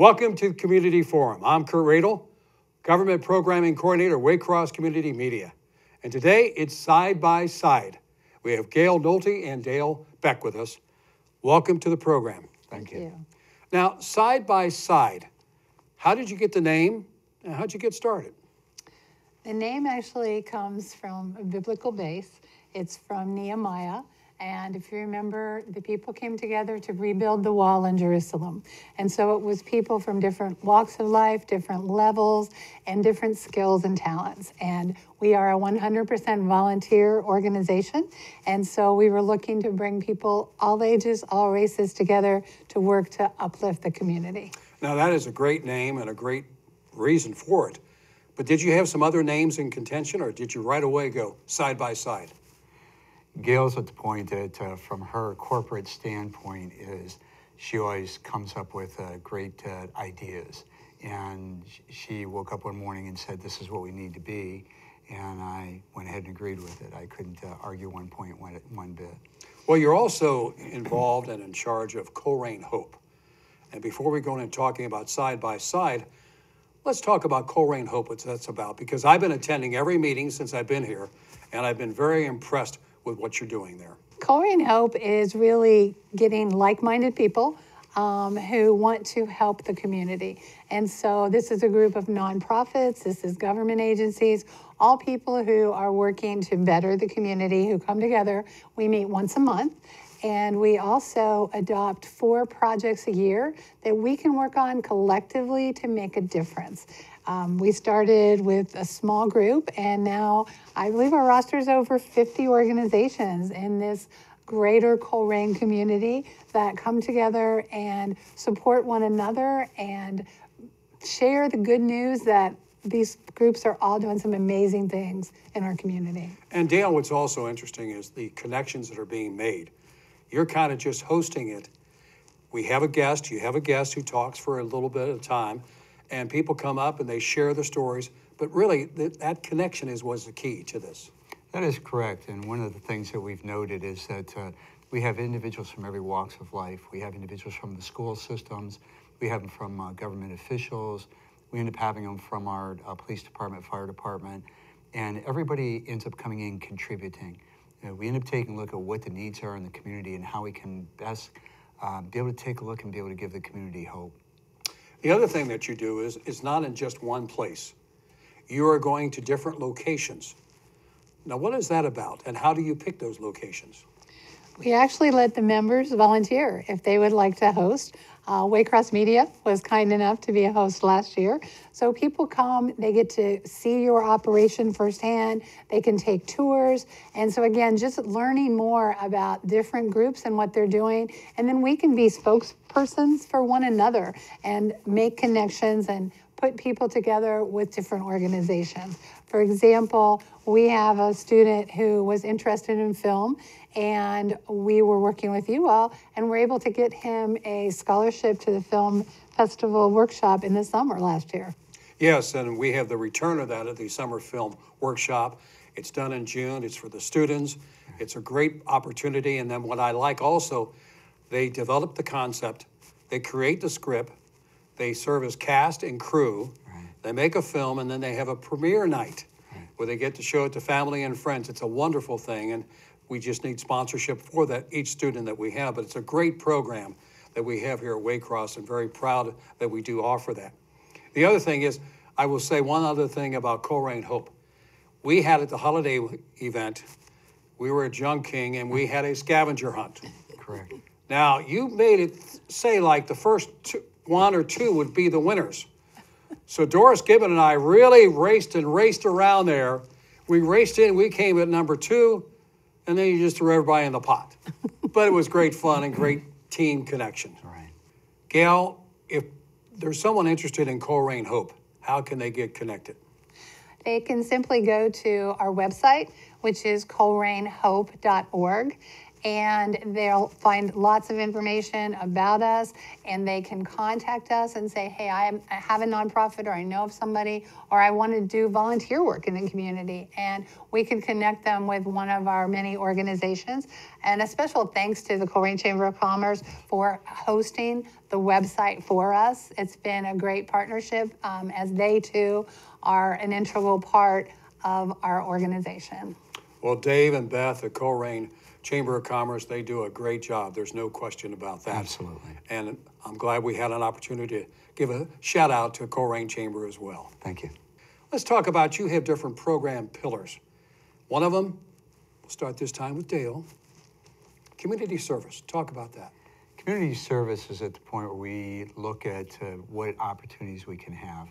Welcome to Community Forum. I'm Kert Radel, Government Programming Coordinator, Waycross Community Media. And today it's Side by Side. We have Gail, Nolte, and Beck with us. Welcome to the program. Thank you. Now, Side by Side, how did you get the name and how'd you get started? The name actually comes from a biblical base. It's from Nehemiah. And if you remember, the people came together to rebuild the wall in Jerusalem. And so it was people from different walks of life, different levels, and different skills and talents. And we are a 100% volunteer organization. And so we were looking to bring people, all ages, all races together to work to uplift the community. Now, that is a great name and a great reason for it. But did you have some other names in contention, or did you right away go side by side? Gail's at the point that from her corporate standpoint is she always comes up with great ideas. And she woke up one morning and said, this is what we need to be. And I went ahead and agreed with it. I couldn't argue one bit. Well, you're also involved and in charge of Coleraine Hope. And before we go into talking about side by side, let's talk about Coleraine Hope, what that's about, because I've been attending every meeting since I've been here, and I've been very impressed with what you're doing there. Coleraine Hope is really getting like-minded people who want to help the community. And so this is a group of nonprofits, this is government agencies, all people who are working to better the community, who come together. We meet once a month, and we also adopt 4 projects a year that we can work on collectively to make a difference. We started with a small group, and now I believe our roster is over 50 organizations in this greater Coleraine community that come together and support one another and share the good news that these groups are all doing some amazing things in our community. And Dale, what's also interesting is the connections that are being made. You're kind of just hosting it. We have a guest, you have a guest who talks for a little bit of time, and people come up and they share their stories, but really that connection was the key to this. That is correct, and one of the things that we've noted is that we have individuals from every walks of life. We have individuals from the school systems, we have them from government officials, we end up having them from our police department, fire department, and everybody ends up coming in contributing. We end up taking a look at what the needs are in the community and how we can best be able to take a look and be able to give the community hope. The other thing that you do is it's not in just one place. You are going to different locations. Now, what is that about, and how do you pick those locations? We actually let the members volunteer if they would like to host. Waycross Media was kind enough to be a host last year. So people come, they get to see your operation firsthand, they can take tours. And so again, just learning more about different groups and what they're doing. And then we can be spokespersons for one another and make connections and put people together with different organizations. For example, we have a student who was interested in film, and we were working with you all, and we're able to get him a scholarship to the film festival workshop in the summer last year. Yes, and we have the return of that at the summer film workshop. It's done in June. It's for the students. It's a great opportunity. And then what I like also, they develop the concept, they create the script, they serve as cast and crew, they make a film, and then they have a premiere night where they get to show it to family and friends. It's a wonderful thing, and we just need sponsorship for that, each student that we have. But it's a great program that we have here at Waycross, and very proud that we do offer that. The other thing is, I will say one other thing about Coleraine Hope. We had at the holiday event, we were at Junk King, and we had a scavenger hunt. Correct. Now, you made it say like the first 1 or 2 would be the winners. So Doris Gibbon and I really raced around there. We raced in, we came at number 2, and then you just threw everybody in the pot. But it was great fun and great team connection. Right. Gail, if there's someone interested in Coleraine Hope, how can they get connected? They can simply go to our website, which is colerainehope.org, and they'll find lots of information about us, and they can contact us and say, hey, I have a nonprofit, or I know of somebody, or I want to do volunteer work in the community. And we can connect them with one of our many organizations. And a special thanks to the Colerain Chamber of Commerce for hosting the website for us. It's been a great partnership, as they too are an integral part of our organization. Well, Dave and Beth at Colerain Chamber of Commerce, they do a great job. There's no question about that. Absolutely. And I'm glad we had an opportunity to give a shout out to Colerain Chamber as well. Thank you. Let's talk about, you have different program pillars. One of them, we'll start this time with Dale, community service. Talk about that. Community service is at the point where we look at what opportunities we can have.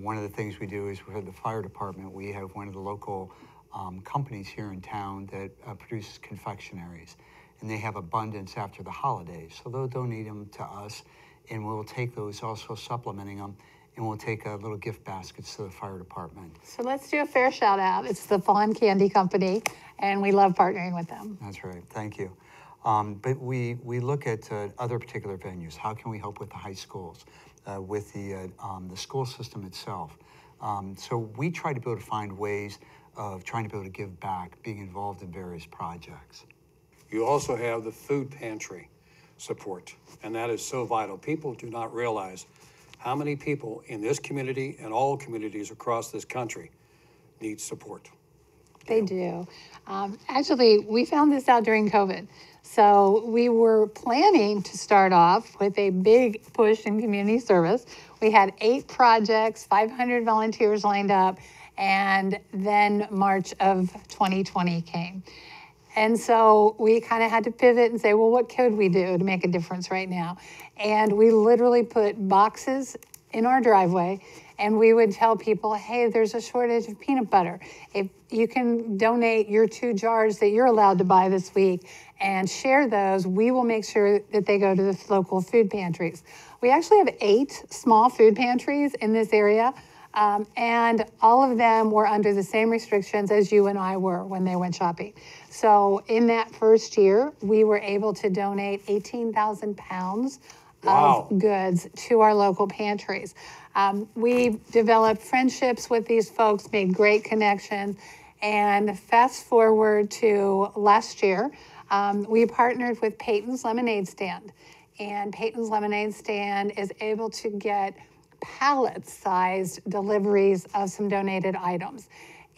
One of the things we do is for the fire department, we have one of the local companies here in town that produces confectionaries, and they have abundance after the holidays. So they'll donate them to us, and we'll take those, also supplementing them, and we'll take little gift baskets to the fire department. So let's do a fair shout out. It's the Fawn Candy Company, and we love partnering with them. That's right. Thank you. But we look at other particular venues. How can we help with the high schools, with the school system itself? So we try to be able to find ways of trying to be able to give back, being involved in various projects. You also have the food pantry support, and that is so vital. People do not realize how many people in this community and all communities across this country need support. They do. Actually, we found this out during COVID. So we were planning to start off with a big push in community service. We had 8 projects, 500 volunteers lined up, and then March of 2020 came. And so we kind of had to pivot and say, well, what could we do to make a difference right now? And we literally put boxes in our driveway, and we would tell people, hey, there's a shortage of peanut butter. If you can donate your 2 jars that you're allowed to buy this week and share those, we will make sure that they go to the local food pantries. We actually have 8 small food pantries in this area, and all of them were under the same restrictions as you and I were when they went shopping. So in that first year, we were able to donate 18,000 pounds Wow. of goods to our local pantries. We developed friendships with these folks, made great connections, and fast forward to last year, we partnered with Peyton's Lemonade Stand, and Peyton's Lemonade Stand is able to get pallet-sized deliveries of some donated items.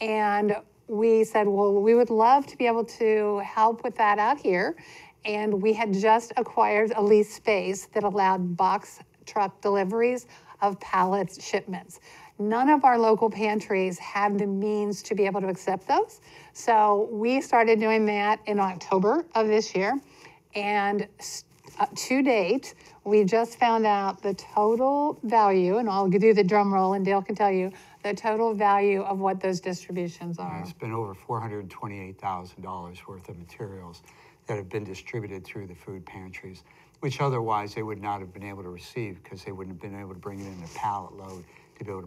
And we said, well, we would love to be able to help with that out here. And we had just acquired a lease space that allowed box truck deliveries of pallet shipments. None of our local pantries had the means to be able to accept those. So we started doing that in October of this year. And to date, we just found out the total value, and I'll do the drum roll and Dale can tell you the total value of what those distributions are. It's been over $428,000 worth of materials that have been distributed through the food pantries, which otherwise they would not have been able to receive because they wouldn't have been able to bring it in a pallet load to be able to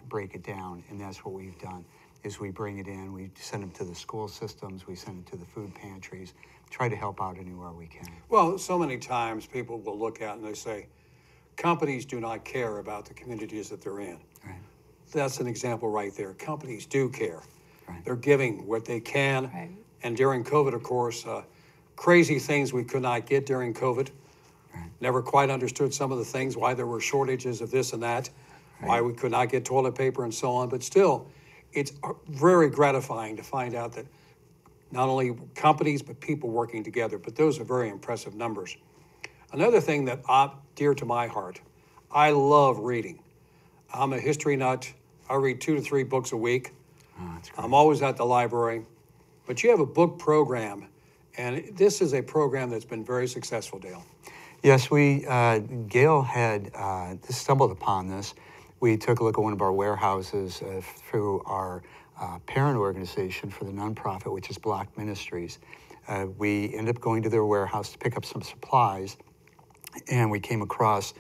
break it down. And that's what we've done, is we bring it in, we send them to the school systems, we send it to the food pantries, try to help out anywhere we can. Well, so many times people will look at and they say, companies do not care about the communities that they're in. Right. That's an example right there. Companies do care. Right. They're giving what they can. Right. And during COVID, of course, crazy things we could not get during COVID. Right. Never quite understood some of the things, why there were shortages of this and that, why we could not get toilet paper and so on. But still, it's very gratifying to find out that not only companies, but people working together. But those are very impressive numbers. Another thing that dear to my heart, I love reading. I'm a history nut. I read 2 to 3 books a week. Oh, that's great. I'm always at the library. But you have a book program, and this is a program that's been very successful, Dale. Yes, Gail had stumbled upon this. We took a look at one of our warehouses through our parent organization for the nonprofit, which is Black Ministries. We ended up going to their warehouse to pick up some supplies, and we came across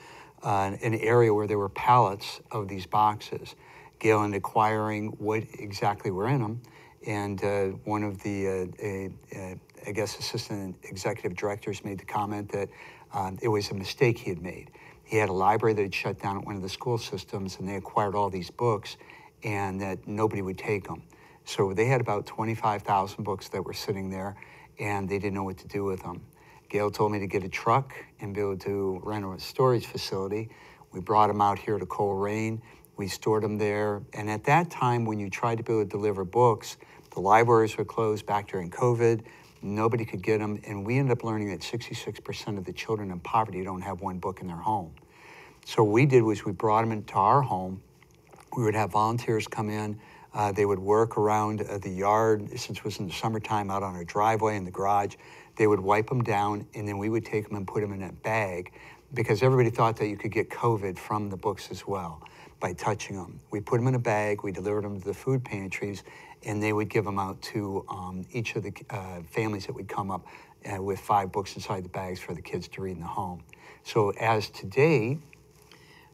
an area where there were pallets of these boxes. Gail ended up acquiring what exactly were in them, and one of the I guess, assistant executive directors made the comment that it was a mistake he had made. He had a library that had shut down at one of the school systems, and they acquired all these books, and that nobody would take them. So they had about 25,000 books that were sitting there, and they didn't know what to do with them. Gail told me to get a truck and be able to rent a storage facility. We brought them out here to Coleraine. We stored them there. And at that time, when you tried to be able to deliver books, the libraries were closed back during COVID. Nobody could get them. And we ended up learning that 66% of the children in poverty don't have one book in their home. So what we did was we brought them into our home. We would have volunteers come in. They would work around the yard, since it was in the summertime, out on our driveway in the garage. They would wipe them down, and then we would take them and put them in a bag, because everybody thought that you could get COVID from the books as well by touching them. We put them in a bag, we delivered them to the food pantries, and they would give them out to each of the families that would come up with 5 books inside the bags for the kids to read in the home. So as today,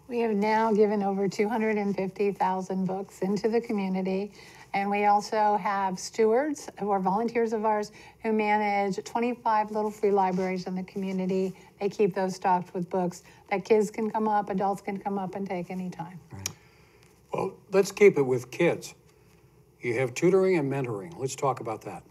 we have now given over 250,000 books into the community, and we also have stewards who are volunteers of ours who manage 25 little free libraries in the community. They keep those stocked with books that kids can come up, adults can come up and take anytime. right. Well, let's keep it with kids. You have tutoring and mentoring. Let's talk about that.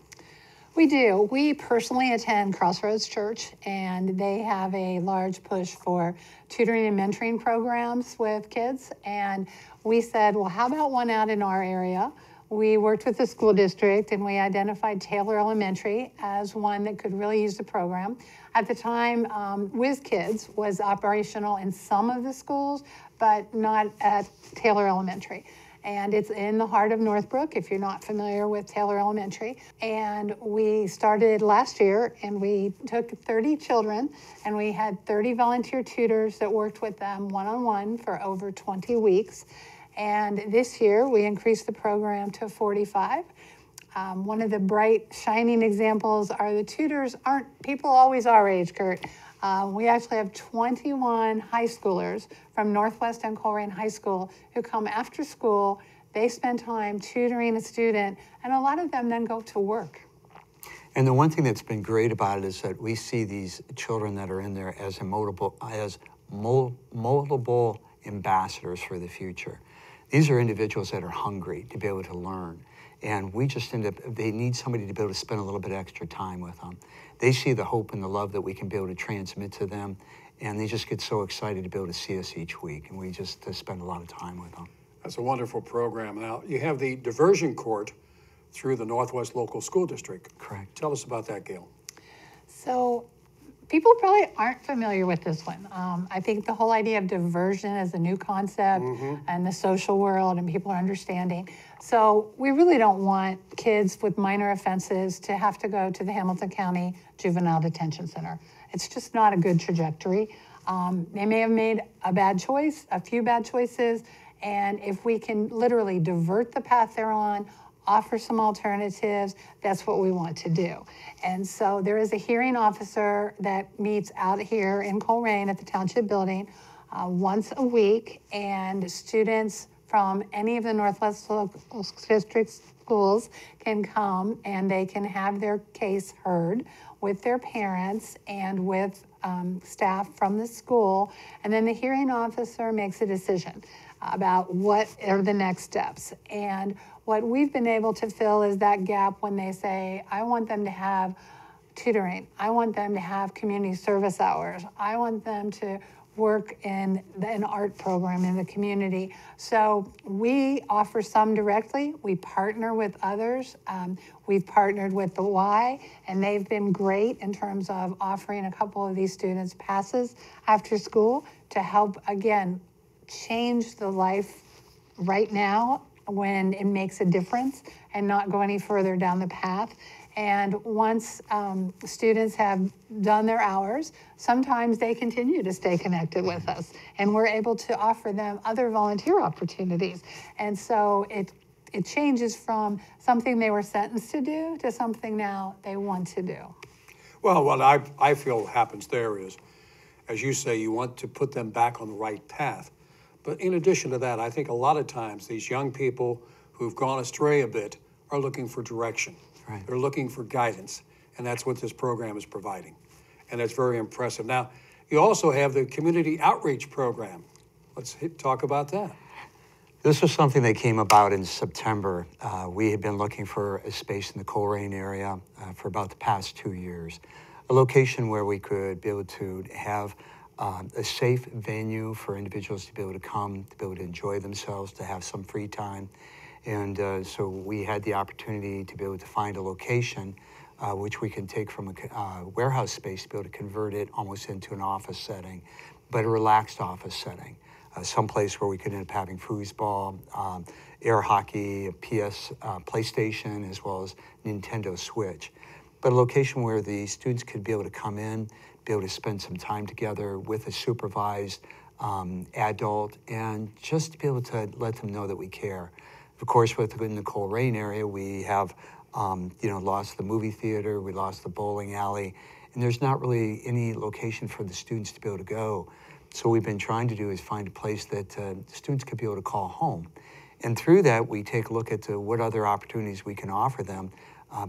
We do. We personally attend Crossroads Church, and they have a large push for tutoring and mentoring programs with kids. And we said, well, how about one out in our area? We worked with the school district, and we identified Taylor Elementary as one that could really use the program. At the time, Whiz Kids was operational in some of the schools, but not at Taylor Elementary. And it's in the heart of Northbrook, if you're not familiar with Taylor Elementary. And we started last year, and we took 30 children, and we had 30 volunteer tutors that worked with them one-on-one for over 20 weeks. And this year, we increased the program to 45. One of the bright, shining examples are the tutors aren't people always our age, Kurt. We actually have 21 high schoolers from Northwest and Coleraine High School who come after school. They spend time tutoring a student, and a lot of them then go to work. And the one thing that's been great about it is that we see these children that are in there as moldable ambassadors for the future. These are individuals that are hungry to be able to learn. And we just they need somebody to be able to spend a little bit extra time with them. They see the hope and the love that we can be able to transmit to them, and they just get so excited to be able to see us each week, and we just spend a lot of time with them. That's a wonderful program. Now, you have the diversion court through the Northwest Local School District. Correct. Tell us about that, Gail. So people probably aren't familiar with this one. I think the whole idea of diversion is a new concept in the social world, and people are understanding. So we really don't want kids with minor offenses to have to go to the Hamilton County Juvenile Detention Center. It's just not a good trajectory. They may have made a bad choice, a few bad choices, and if we can literally divert the path they're on, offer some alternatives, that's what we want to do. And so there is a hearing officer that meets out here in Coleraine at the Township Building once a week, and students from any of the Northwest Local District schools can come, and they can have their case heard with their parents and with staff from the school, and then the hearing officer makes a decision about what are the next steps. And what we've been able to fill is that gap when they say, I want them to have tutoring, I want them to have community service hours, I want them to work in an art program in the community. So we offer some directly, we partner with others. We've partnered with the Y, and they've been great in terms of offering a couple of these students passes after school to help, again, change the life right now when it makes a difference and not go any further down the path. And once students have done their hours, sometimes they continue to stay connected with us, and we're able to offer them other volunteer opportunities. And so it changes from something they were sentenced to do to something now they want to do. Well, what I feel happens there is, as you say, you want to put them back on the right path. But in addition to that, I think a lot of times these young people who've gone astray a bit are looking for direction. Right. They're looking for guidance. And that's what this program is providing. And that's very impressive. Now, you also have the community outreach program. Let's talk about that. This was something that came about in September. We had been looking for a space in the Coleraine area for about the past 2 years, a location where we could be able to have a safe venue for individuals to be able to come, to be able to enjoy themselves, to have some free time. And so we had the opportunity to be able to find a location which we can take from a warehouse space to be able to convert it almost into an office setting, but a relaxed office setting. Someplace where we could end up having foosball, air hockey, a PlayStation, as well as Nintendo Switch. But a location where the students could be able to come in, be able to spend some time together with a supervised adult, and just to be able to let them know that we care. Of course, within the Coleraine area, we have lost the movie theater, we lost the bowling alley, and there's not really any location for the students to be able to go. So what we've been trying to do is find a place that students could be able to call home. And through that, we take a look at what other opportunities we can offer them,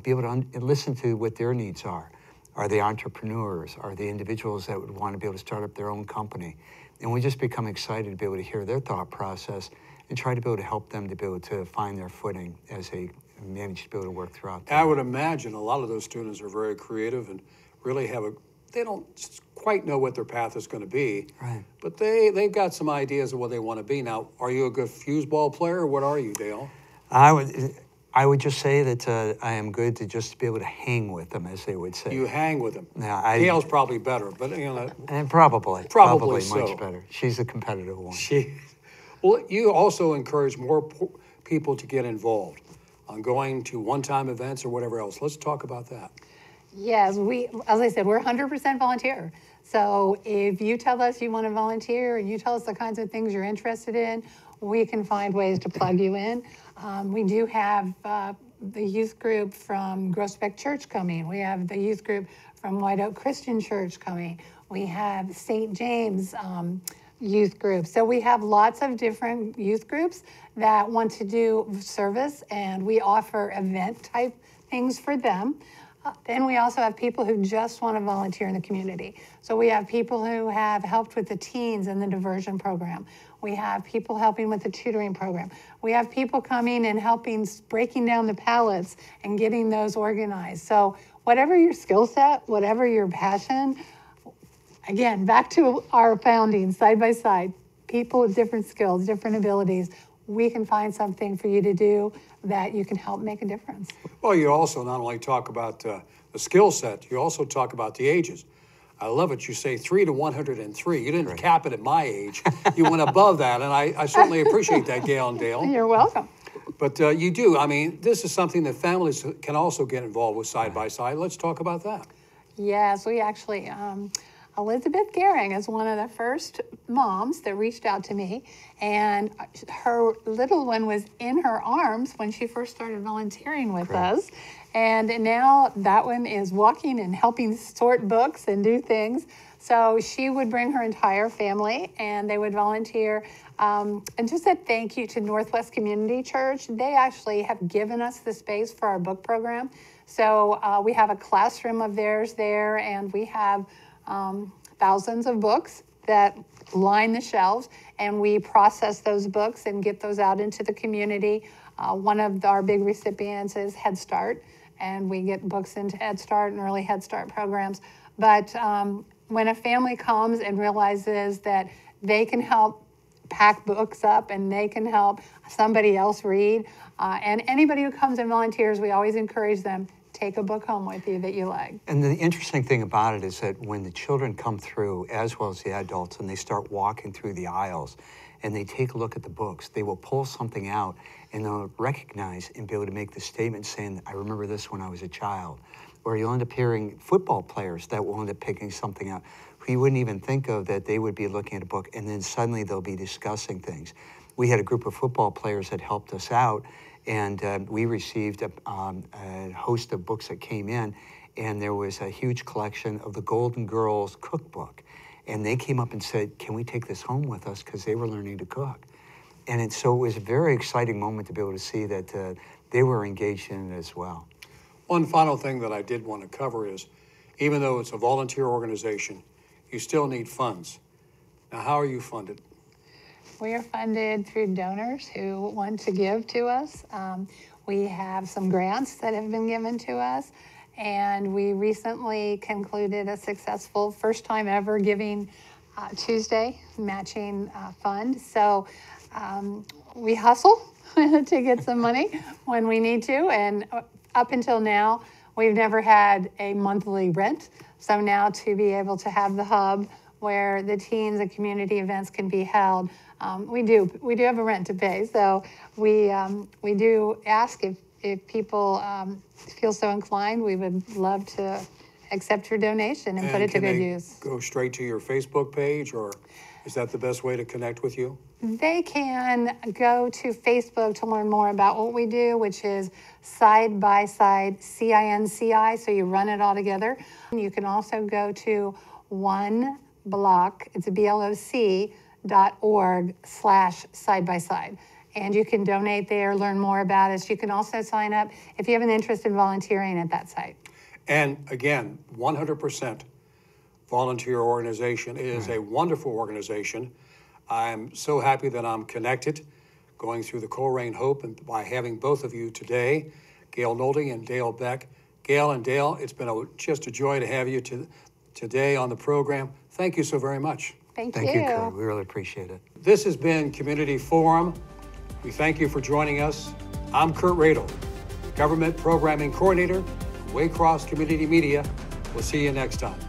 be able to listen to what their needs are. Are they entrepreneurs? Are they individuals that would want to be able to start up their own company? And we just become excited to be able to hear their thought process and try to be able to help them to be able to find their footing as they manage to be able to work throughout. I would imagine a lot of those students are very creative and really they don't quite know what their path is going to be. Right. But they've got some ideas of what they want to be. Now, are you a good foosball player, or what are you, Dale? I would just say that I am good to just be able to hang with them, as they would say. You hang with them. Yeah, Gail's probably better, but and probably so. Much better. She's a competitive one. Well, you also encourage more people to get involved on going to one-time events or whatever else. Let's talk about that. Yes, as I said, we're 100% volunteer. So if you tell us you want to volunteer and you tell us the kinds of things you're interested in, we can find ways to plug you in. We do have the youth group from Beck Church coming. We have the youth group from White Oak Christian Church coming. We have St. James youth group. So we have lots of different youth groups that want to do service, and we offer event type things for them. Then we also have people who just want to volunteer in the community. So we have people who have helped with the teens in the diversion program. We have people helping with the tutoring program. We have people coming and helping breaking down the pallets and getting those organized. So whatever your skill set, whatever your passion, again, back to our founding, side by side, people with different skills, different abilities, we can find something for you to do that you can help make a difference. Well, you also not only talk about the skill set, you also talk about the ages. I love it. You say 3 to 103. You didn't cap it at my age. You went above that, and I certainly appreciate that, Gail and Dale. You're welcome. But you do. I mean, this is something that families can also get involved with side by side. Let's talk about that. Yes, we actually, Elizabeth Gehring is one of the first moms that reached out to me, and her little one was in her arms when she first started volunteering with us. And now that one is walking and helping sort books and do things. So she would bring her entire family and they would volunteer. And just a thank you to Northwest Community Church. They actually have given us the space for our book program. So we have a classroom of theirs there, and we have thousands of books that line the shelves, and we process those books and get those out into the community. One of our big recipients is Head Start, and we get books into Head Start and early Head Start programs. But when a family comes and realizes that they can help pack books up and they can help somebody else read, and anybody who comes and volunteers, we always encourage them, take a book home with you that you like. And the interesting thing about it is that when the children come through, as well as the adults, and they start walking through the aisles, and they take a look at the books, they will pull something out and they'll recognize and be able to make the statement saying, I remember this when I was a child. Or you'll end up hearing football players that will end up picking something out who you wouldn't even think of that they would be looking at a book, and then suddenly they'll be discussing things. We had a group of football players that helped us out, and we received a host of books that came in, and there was a huge collection of the Golden Girls cookbook. And they came up and said, can we take this home with us? Because they were learning to cook. So it was a very exciting moment to be able to see that they were engaged in it as well. One final thing that I did want to cover is, even though it's a volunteer organization, you still need funds. Now, how are you funded? We are funded through donors who want to give to us. We have some grants that have been given to us, and we recently concluded a successful first time ever Giving Tuesday matching fund. So we hustle to get some money when we need to, and up until now, we've never had a monthly rent. So now to be able to have the hub where the teens and community events can be held, we do have a rent to pay. So we do ask if people feel so inclined, we would love to accept your donation and put it to good use. Go straight to your Facebook page, or is that the best way to connect with you? They can go to Facebook to learn more about what we do, which is Side by Side CINCI, so you run it all together. You can also go to oneblock, it's a BLOC.org/side-by-side. And you can donate there, learn more about us. You can also sign up if you have an interest in volunteering at that site. And again, 100% volunteer organization. It is a wonderful organization. I'm so happy that I'm connected, going through the Colerain Hope, and by having both of you today, Gail Nolte and Dale Beck. Gail and Dale, it's been just a joy to have you today on the program. Thank you so very much. Thank Thank you, Kurt. We really appreciate it. This has been Community Forum. We thank you for joining us. I'm Kert Radel, Government Programming Coordinator, Waycross Community Media. We'll see you next time.